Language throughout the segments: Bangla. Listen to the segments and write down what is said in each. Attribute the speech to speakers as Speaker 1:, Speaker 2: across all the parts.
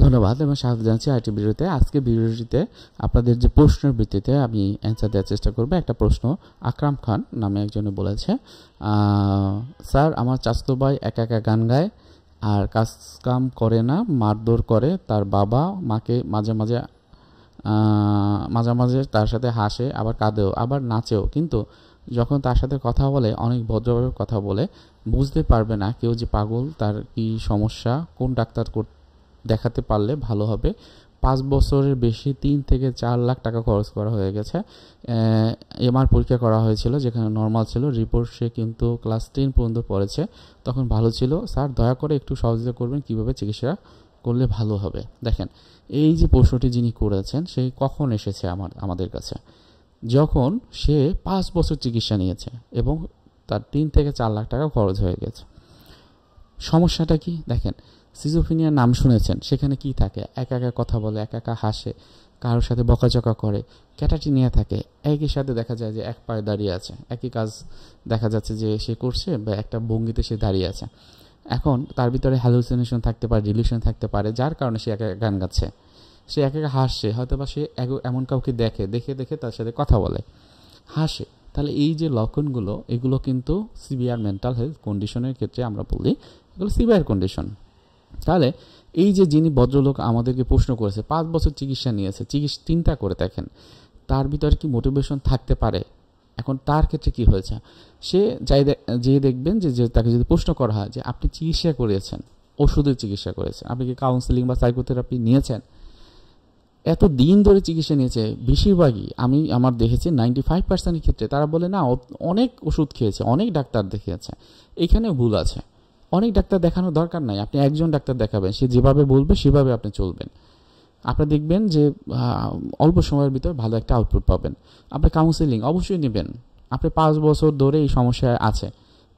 Speaker 1: ধন্যবাদ এবং স্বাগত জানাচ্ছি আরেকটি ভিডিওতে। আজকে ভিডিওটিতে আপনাদের যে প্রশ্নের ভিত্তিতে আমি অ্যান্সার দেওয়ার চেষ্টা করব। একটা প্রশ্ন আকরাম খান নামে একজনে বলেছে, স্যার আমার চাচাতো ভাই একা একা গান গায় আর কাজ কাম করে না, মারধর করে। তার বাবা মাকে মাঝে মাঝে মাঝে তার সাথে হাসে, আবার কাঁদেও, আবার নাচেও, কিন্তু যখন তার সাথে কথা বলে অনেক ভদ্রভাবে কথা বলে। বুঝতে পারবে না কেউ যে পাগল, তার কি সমস্যা, কোন ডাক্তার দেখাতে পারলে ভালো হবে। 5 বছরের বেশি 3 থেকে 4 লাখ টাকা খরচ করা হয়ে গেছে। এমআর পরীক্ষা করা হয়েছিল, যেখানে নর্মাল ছিল রিপোর্ট। সে কিন্তু ক্লাস 10 পর্যন্ত পড়েছে, তখন ভালো ছিল। স্যার দয়া করে একটু সহযোগিতা করবেন, কিভাবে চিকিৎসা করলে ভালো হবে। দেখেন, এই যে প্রশ্নটি যিনি করেছেন সে কখন এসেছে আমাদের কাছে, যখন সে 5 বছর চিকিৎসা নিয়েছে এবং তার 3 থেকে 4 লাখ টাকা খরচ হয়ে গেছে। সমস্যাটা কি দেখেন, সিজোফ্রেনিয়ার নাম শুনেছেন, সেখানে কি থাকে, একা একা কথা বলে, একা একা হাসে, কারোর সাথে বকাঝকা করে, ক্যাটাটিনিয়া থাকে। একই সাথে দেখা যায় যে এক পায়ে দাঁড়িয়ে আছে, একই কাজ দেখা যাচ্ছে যে সে করছে বা একটা ভঙ্গিতে সে দাঁড়িয়ে আছে। এখন তার ভিতরে হ্যালুসিনেশন থাকতে পারে, ডিলিউশন থাকতে পারে, যার কারণে সে একা একা গান গাচ্ছে, সে একা একা হাসছে, হয়তো বা সে এমন কাউকে দেখে তার সাথে কথা বলে, হাসে। তাহলে এই যে লক্ষণগুলো, এগুলো কিন্তু সিভিয়ার মেন্টাল হেলথ কন্ডিশনের ক্ষেত্রে আমরা বলি এগুলো সিভিয়ার কন্ডিশন। তাহলে এই যে যিনি ভদ্রলোক আমাদেরকে প্রশ্ন করেছে, 5 বছর চিকিৎসা নিয়েছে, চিন্তা করে দেখেন তার ভিতরে কি মোটিভেশন থাকতে পারে। এখন তার ক্ষেত্রে কি হয়েছে, সে যে দেখবেন যে তাকে যদি প্রশ্ন করা হয় যে আপনি চিকিৎসা করেছেন, ওষুধের চিকিৎসা করেছেন, আপনি কি কাউন্সেলিং বা সাইকোথেরাপি নিয়েছেন, এত দিন ধরে চিকিৎসা নিয়েছে, বেশিরভাগই আমার দেখেছি 95% ক্ষেত্রে তারা বলে না অনেক ওষুধ খেয়েছে, অনেক ডাক্তার দেখিয়েছে। এখানে ভুল আছে। অনেক ডাক্তার দেখানোর দরকার নাই, আপনি একজন ডাক্তার দেখাবেন, সে যেভাবে বলবে সেভাবে আপনি চলবেন। আপনি দেখবেন যে অল্প সময়ের ভিতর ভালো একটা আউটপুট পাবেন। আপনি কাউন্সেলিং অবশ্যই নেবেন। আপনি 5 বছর ধরে এই সমস্যা আছে,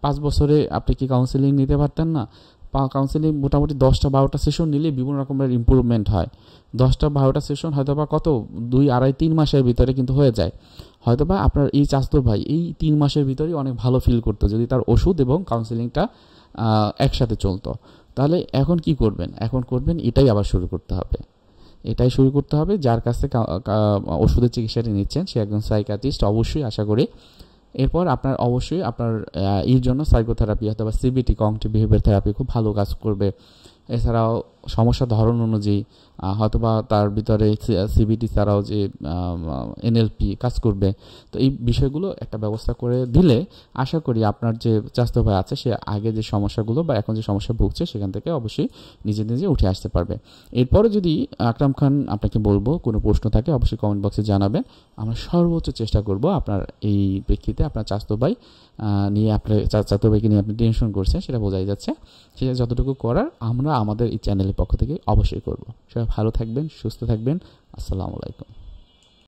Speaker 1: 5 বছরে আপনি কি কাউন্সেলিং নিতে পারতেন না? কাউন্সেলিং মোটামুটি 10টা-12টা সেশন নিলে বিভিন্ন রকমের ইম্প্রুভমেন্ট হয়। 10টা-12টা সেশন হয়তোবা কত 2, 2.5, 3 মাসের ভিতরে কিন্তু হয়ে যায়। হয়তোবা আপনার এই চাচাতো ভাই এই 3 মাসের ভিতরেই অনেক ভালো ফিল করতো যদি তার ওষুধ এবং কাউন্সেলিংটা একসাথে চলতো। তাহলে এখন কি করবেন, এখন করবেন এটাই আবার শুরু করতে হবে। এটাই শুরু করতে হবে। যার কাছ থেকে ওষুধের চিকিৎসাটি নিচ্ছেন সে একজন সাইকিয়াট্রিস্ট অবশ্যই, আশা করি। এরপর আপনার অবশ্যই আপনার এর জন্য সাইকোথেরাপি অথবা সিবিটি, কগনিটিভ বিহেভিয়ার থেরাপি খুব ভালো কাজ করবে। এছাড়াও সমস্যা ধরন অনুযায়ী হয়তোবা তার ভিতরে সিবিটি ছাড়াও যে এনএলপি কাজ করবে। তো এই বিষয়গুলো একটা ব্যবস্থা করে দিলে আশা করি আপনার যে চাচাতো ভাই আছে সে আগে যে সমস্যাগুলো বা এখন যে সমস্যা ভুগছে সেখান থেকে অবশ্যই নিজে উঠে আসতে পারবে। এরপরে যদি আকরাম খান আপনাকে বলবো কোনো প্রশ্ন থাকে অবশ্যই কমেন্ট বক্সে জানাবেন। আমরা সর্বোচ্চ চেষ্টা করব আপনার এই প্রেক্ষিতে আপনার চাচাতো ভাই নিয়ে, আপনার চাচাতো ভাইকে নিয়ে আপনি টেনশন করছেন সেটা বোঝাই যাচ্ছে, সেটা যতটুকু করার আমরা আমাদের এই চ্যানেলের পক্ষ থেকে অবশ্যই করব। সবাই ভালো থাকবেন, সুস্থ থাকবেন। আসসালামু আলাইকুম।